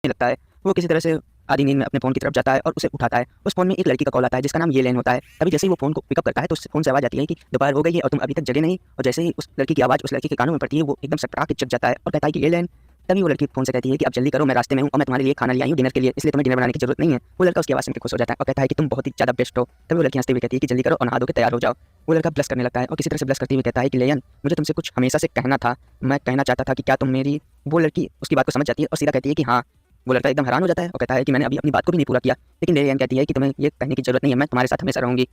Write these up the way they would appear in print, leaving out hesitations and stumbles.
देखने लगता है। वो किसी तरह से आधी नींद में अपने फ़ोन की तरफ जाता है और उसे उठाता है। उस फ़ोन में एक लड़की का कॉल आता है जिसका नाम येलेन होता है। तभी जैसे ही वो फ़ोन को पिकअप करता है तो उस फ़ोन से आवाज़ आती है कि दोपहर हो गई है और तुम अभी तक जगे नहीं। और जैसे ही उस लड़की की आवाज़ उस लड़के के कानों में पड़ती है वो एकदम सटका के चक जाता है और कहता है कि येलेन। तभी वो लड़की फ़ोन से कहती है कि अब जल्दी करो, मैं रास्ते में हूँ और मैं तुम्हारे लिए खाना ले आई हूँ डिनर के लिए, इसलिए तुम्हें डिनर बनाने की ज़रूरत नहीं है। वो लड़का उसकी आवाज़ सुन के खुश हो जाता है और कहता है कि तुम बहुत ही ज़्यादा बेस्ट हो। तभी वो लड़की हँसते हुए कहती है कि जल्दी करो और नहा धो के तैयार हो जाओ। वो लड़का ब्लश करने लगता है और किसी तरह से ब्लश करते हुए कहता है कि लेयन, मुझे तुमसे कुछ हमेशा से कहना था, मैं कहना चाहता था कि क्या तुम मेरी। वो लड़की उसकी बात को समझ जाती है और सीधा कहती है कि हाँ। वो लड़का एकदम हैरान हो जाता है और कहता है कि मैंने अभी अपनी बात को भी नहीं पूरा किया। लेकिन लेयन कहती है कि तुम्हें ये कहने की ज़रूरत नहीं है, मैं तुम्हारे साथ हमेशा रहूँगी।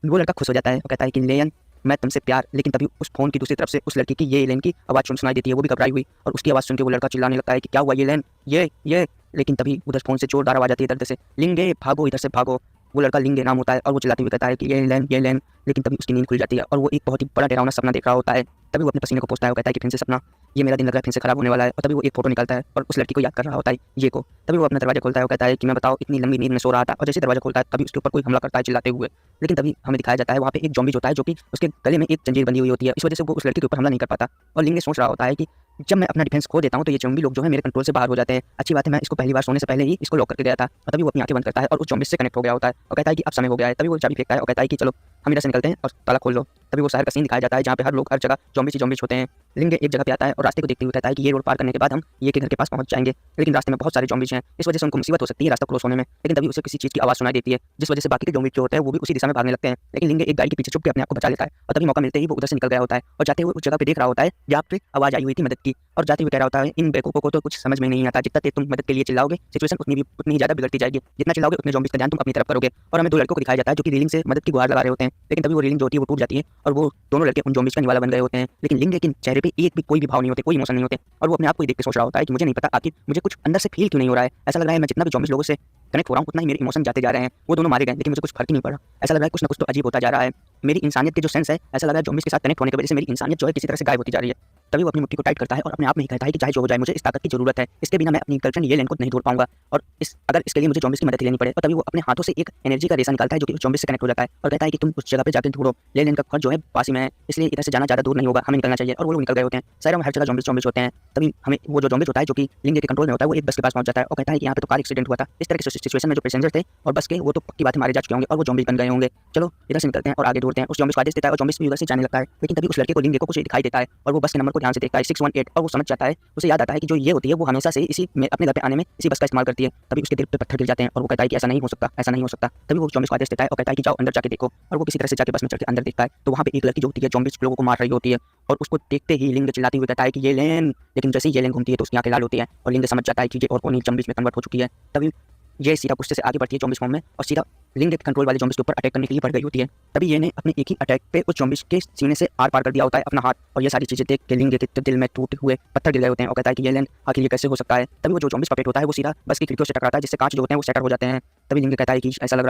वो लड़का खुश हो जाता है और कहता है कि लेयन, मैं तुमसे प्यार। लेकिन तभी उस फ़ोन की दूसरी तरफ से उस लड़की की येलेन की आवाज़ सुनाई देती है। वो भी घबराई हुई और उसकी आवाज़ सुन के वो लड़का चिल्लाने लगता है कि क्या हुआ येलेन, ये। लेकिन तभी उधर फ़ोन से जोरदार आवाज़ आती है इधर से, लिंगे भागो, इधर से भागो। वो लड़का लिंगे नाम होता है और वो चिल्लाते हुए कहता है कि येलेन। लेकिन तभी उसकी नींद खुल जाती है और वो एक बहुत ही बड़ा डरावना सपना देख रहा होता है। तभी वो अपने पसीने को पोंछता है और कहता है कि फिर से सपना, ये मेरा दिन लग रहा है फिर से खराब होने वाला है। और तभी वो एक फ़ोटो निकालता है और उस लड़की को याद कर रहा होता है ये को। तभी वो अपना दरवाज़ा खोलता है और कहता है कि मैं बताओ इतनी लंबी नींद में सो रहा था। और जैसे दरवाज़ा खोलता है तभी उसके ऊपर कोई हमला करता है चिल्लाते हुए। लेकिन तभी हमें दिखाया जाता है वहाँ पे एक ज़ॉम्बी होता है जो कि उसके गले में एक जंजीर बंधी हुई होती है। इस वजह से वो उस लड़की के ऊपर हमला नहीं कर पाता। और लिंगे सोच रहा होता है कि जब मैं अपना डिफेंस खो देता हूँ तो ये ज़ॉम्बी लोग जो है मेरे कंट्रोल से बाहर हो जाते हैं। अच्छी बात है, मैं इसको पहली बार सोने से पहले ही इसको लॉक करके गया था। और तभी वो अपनी आंखें बंद करता है और उस ज़ॉम्बी से कनेक्ट हो गया होता है और कहता है कि अब समय हो गया है। तभी वो चाबी फेंकता है और कहता है कि चलो हम इधर से निकलते हैं और ताला खोल लो। तभी वो शहर का सीन दिखाया जाता है जहाँ पे हर लोग हर जगह ज़ॉम्बी होते हैं। लिंगे एक जगह पे आता है और रास्ते को देखते हुए कहता है कि ये रोड पार करने के बाद हम ये के घर के पास पहुंच जाएंगे। लेकिन रास्ते में बहुत सारे ज़ॉम्बीज़ हैं, इस वजह से उनको मुसीबत हो सकती है रास्ता क्रॉस होने में। लेकिन तभी उसे किसी चीज़ की आवाज़ सुनाई देती है जिस वजह से बाकी के ज़ॉम्बी जो होते हैं वो भी उसी दिशा में भागने लगते हैं। लेकिन लिंगे एक गाड़ी के पीछे छुप के अपने आप को बचा लेता है और तभी मौका मिलते ही वो उधर से निकल गया होता है और जाते हुए उस जगह पे देख रहा होता है जहाँ पे आवाज़ आई हुई थी मदद की। और जाते हुए कह रहा होता है इन बेवकूफ़ों को तो कुछ समझ में नहीं आता, जितना तेज तुम मदद के लिए चिल्लाओगे सिचुएशन उतनी ही ज़्यादा बिगड़ती जाएगी, जितना चिल्लाओगे उतने ज़ॉम्बीज़ का ध्यान तुम अपनी तरफ करोगे। और हमें दो लड़कों को दिखाया जाता है जो कि रीलिंग से मदद की गुहार लगा रहे होते हैं। लेकिन तभी वो रीलिंग जो होती है वो टूट जाती है और वो दोनों लड़के उन ज़ॉम्बीज़ का निवाला बन गए होते हैं। लेकिन लिंगे के चेहरे पे एक भी कोई भी भाव नहीं होते, कोई इमोशन नहीं होते। और वो अपने आप को ही देख के सोच रहा होता है कि मुझे नहीं पता आखिर मुझे कुछ अंदर से फील क्यों नहीं हो रहा है। ऐसा लग रहा है मैं जितना भी ज़ॉम्बीज़ लोगों से कनेक्ट हो रहा हूँ उतना ही मेरे इमोशन जाते जा रहे हैं। वो दोनों मारे गए लेकिन मुझे कुछ फर्क ही नहीं पड़ा। ऐसा लग रहा है कुछ ना कुछ तो अजीब होता जा रहा है। मेरी इंसानियत की जो सेंस है, ऐसा लग रहा है ज़ॉम्बीज़ के साथ कनेक्ट होने की वजह से मेरी इंसानियत जो है किसी तरह से गायब होती जा रही है। तभी वो अपनी मुट्ठी को टाइट करता है और अपने आप में ही कहता है कि चाहे जो हो जाए मुझे इस ताकत की ज़रूरत है। इसके बिना मैं अपनी गर्लफ्रेंड येलेन को नहीं ढूंढ पाऊंगा और अगर इसके लिए मुझे ज़ॉम्बीज़ की मदद लेनी पड़े। और तभी वो अपने हाथों से एक एनर्जी का रेशा निकालता है जो कि ज़ॉम्बीज़ से कनेक्ट हो जाता है और कहता है कि तुम उस जगह पे जाकर ढूंढो, येलेन का घर जो है पास ही में है, इसलिए इधर से जाना ज़्यादा दूर नहीं होगा, हमें निकलना चाहिए। और वो लोग निकल गए होते हैं। शहर में हर जगह ज़ॉम्बीज़ होते हैं। तभी हमें वो जो ज़ॉम्बीज़ होता है जो कि लिंगे के कंट्रोल में होता है वो एक बस के पास पहुंच जाता है और कहता है कि यहाँ पे तो कार एक्सीडेंट हुआ था। इस तरह की सिचुएशन में जो पैसेंजर थे और बस के वो तो पक्की बात है मारे जा चुके होंगे और वो ज़ॉम्बीज़ बन गए होंगे। चलो इधर से निकलते हैं और आगे ढूंढते हैं। उस ज़ॉम्बीज़ को आदेश देता है और ज़ॉम्बीज़ भी उधर से जाने लगता है। लेकिन तभी उस लड़के को लिंगे को कुछ दिखाई देता है और वो बस के नंबर को ध्यान से देखता है 618 और वो समझ जाता है, उसे याद आता है कि जो ये होती है वो हमेशा से इसी में अपने घर पे आने में इसी बस का इस्तेमाल करती है। तभी उसके दिल पे पत्थर गिर जाते हैं और वो कहता है कि ऐसा नहीं हो सकता, ऐसा नहीं हो सकता। तभी वो ज़ॉम्बीज़ को आदेश देता है और कहता है कि जाओ अंदर जाके देखो। और वो किसी तरह से जाके बस में चढ़ के अंदर देखता है तो वहाँ पे एक लड़की जो होती है ज़ॉम्बीज़ लोगों को मार रही होती है और उसको देखते ही लिंग चिल्लाती हुई कहता है कि येलेन। लेकिन जैसे ही येलेन घूमती है तो उसकी आंखें लाल होती है और लिंग समझ जाता है कि ये और कोई ज़ॉम्बीज़ में कन्वर्ट हो चुकी है। तभी ये सीधा गुस्से से आगे बढ़ती है ज़ॉम्बीज़ फॉर्म में और सीधा लिंग के कंट्रोल वाले ज़ॉम्बीज़ के ऊपर अटैक करने के लिए बढ़ गई होती है। तभी ये ने अपने एक ही अटैक पे उस ज़ॉम्बीज़ के सीने से आर पार कर दिया होता है अपना हाथ। और ये सारी चीज़ें देख के लिंग के दिल में टूटे हुए पत्थर गिर गए होते हैं और कहता है कि येलेन आखिर ये कैसे हो सकता है। तभी वो जो ज़ॉम्बीज़ पपेट होता है वो सीधा बस की खिड़कियों से टकराता है जिससे कांच जो होते हैं वो शटर हो जाते हैं। तभी लिंग कहता है कि ऐसा लग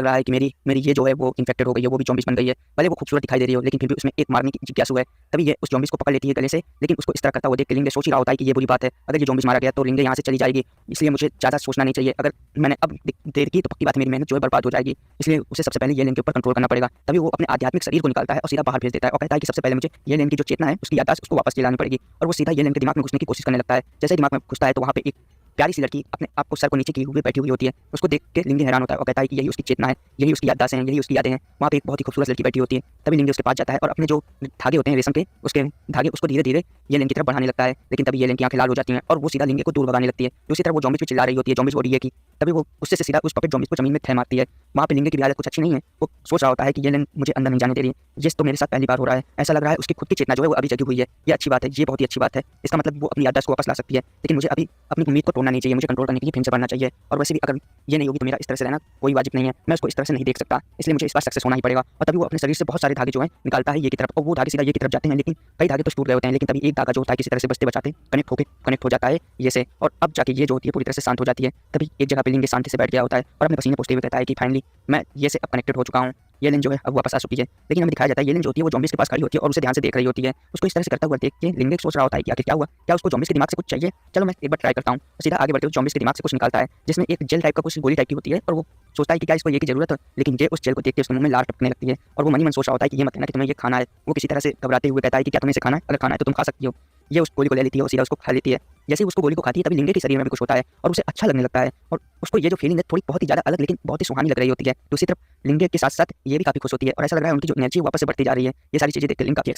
रहा है कि मेरी ये जो है वो इन्फेक्टेड हो गई है, वो भी ज़ॉम्बीज़ बन गई है। भले वो खूबसूरत दिखाई दे रही हो लेकिन फिर भी उसमें एक मारने की जिज्ञासु है। तभी ये उस ज़ॉम्बीज़ को पकड़ लेती है गले से। लेकिन उसको इस तरह करता हुआ देख के लिंग सोच ही रहा होता है कि ये बुरी बात है, अगर ये ज़ॉम्बीज़ मारा गया तो लिंग यहाँ से चली जाएगी, इसलिए मुझे ज़्यादा सोचना नहीं चाहिए। अगर मैंने अब देर की तो पक्की बात मेरी मेहनत जो है बर्बाद हो जाएगी, इसलिए उसे सबसे पहले येलेन के ऊपर कंट्रोल करना पड़ेगा। तभी वो अपने आध्यात्मिक शरीर को निकालता है और सीधा बाहर भेज देता है और कहता है कि सबसे पहले मुझे येलेन की जो चेतना है उसकी याददाश्त उसको वापस दिलानी पड़ेगी। और वो सीधा येलेन के दिमाग में घुसने की कोशिश करने लगता है। जैसे ही दिमाग में घुसता है तो वहाँ पे एक प्यारी सी लड़की अपने आप को सर को नीचे किए हुए बैठी हुई होती है। उसको देख के लिंग हैरान होता है और कहता है कि यही उसकी चेतना है, यही उसकी याददाश्त है, यही उसकी यादें हैं। वहाँ पे एक बहुत ही खूबसूरत लड़की बैठी होती है। तभी लिंग उसके पास जाता है और अपने जो धागे होते हैं रेशम के उसके धागे उसको धीरे धीरे येलेन की तरफ बढ़ाने लगता है। लेकिन तभी येलेन की आंखें लाल हो जाती हैं और वो सीधा लिंग को दूर भगाने लगती है। दूसरी तरफ वो ज़ॉम्बीज़ भी चिल्ला रही होती है, ज़ॉम्बीज़ बोली है कि तभी वो उससे सीधा उस पपेट ज़ॉम्बीज़ को ज़मीन में थे मारती है। वहाँ पे लिंग की भी हालत कुछ अच्छी नहीं है। वो सोच रहा होता है कि येलेन मुझे अंदर नहीं जाने दे रही है, ये तो मेरे साथ पहली बार हो रहा है। ऐसा लग रहा है उसकी खुद की चेतना जो है वो अभी जगी हुई है। ये अच्छी बात है, ये बहुत ही अच्छी बात है। इसका मतलब वो अपनी याददाश्त को वापस ला सकती है। लेकिन मुझे अभी अपनी उम्मीद को तोड़ना नहीं चाहिए, मुझे कंट्रोल करने के लिए फिर से बढ़ना चाहिए। और वैसे भी अगर ये नहीं होगी तो मेरा इस तरह से रहना कोई वाजिब नहीं है, मैं उसको इस तरह से नहीं देख सकता, इसलिए मुझे इस बार सक्सेस होना ही पड़ेगा। और तभी वो अपने शरीर से बहुत सारे धागे जो है निकालता है ये की तरफ और वो धागे सीधा ये की तरफ जाते हैं। लेकिन कई धागे तो टूट गए होते हैं। लेकिन तभी एक धागा जो होता है किसी तरह से बचते बचाते कनेक्ट हो जाता है ये से। और अब जाके ये जो होती है पूरी तरह से शांत हो जाती है। तभी एक जगह पे लिंग शांति से बैठ गया होता है और अपने पसीने पोंछते हुए कहता है कि फाइनली मैं ये से अब कनेक्टेड हो चुका हूँ। येलेन जो है अब वापस आ चुकी है। लेकिन हमें दिखाया जाता है येलेन जो होती है वो ज़ॉम्बीज़ के पास खड़ी होती है और उसे ध्यान से देख रही होती है। उसको इस तरह से करता हुआ देख के लिंग सोच रहा होता है कि आखिर क्या हुआ, क्या उसको ज़ॉम्बीज़ के दिमाग से कुछ चाहिए। चलो मैं एक बार ट्राई करता हूँ। सीधा आगे बढ़ते हुए ज़ॉम्बीज़ के दिमाग से कुछ निकालता है जिसमें एक जेल टाइप का कुछ गोली टाइप की होती है और वो सोचता है कि क्या इसको ये की ज़रूरत है। लेकिन ये उस जेल को देख के उसके मुंह में लार टपकने लगती है और वो मन ही मन सोच रहा होता है कि ये मत कहना कि तुम्हें ये खाना है। वो किसी तरह से घबराते हुए कहता है कि क्या तुम्हें इसे खाना है, अगर खाना है तो तुम खा सकती हो। ये उस गोली को ले लेती है और सीधा उसको खा लेती है। जैसे ही उसको गोली को खाती है तभी लिंगे के शरीर में भी कुछ होता है और उसे अच्छा लगने लगता है और उसको ये जो फीलिंग है थोड़ी बहुत ही ज़्यादा अलग लेकिन बहुत ही सुहानी लग रही होती है। दूसरी तरफ लिंगे के साथ साथ ये भी काफ़ी खुश होती है और ऐसा लग रहा है उनकी जो एनर्जी वापस से बढ़ती जा रही है। ये सारी चीज़ें देखकर लिंग काफ़ी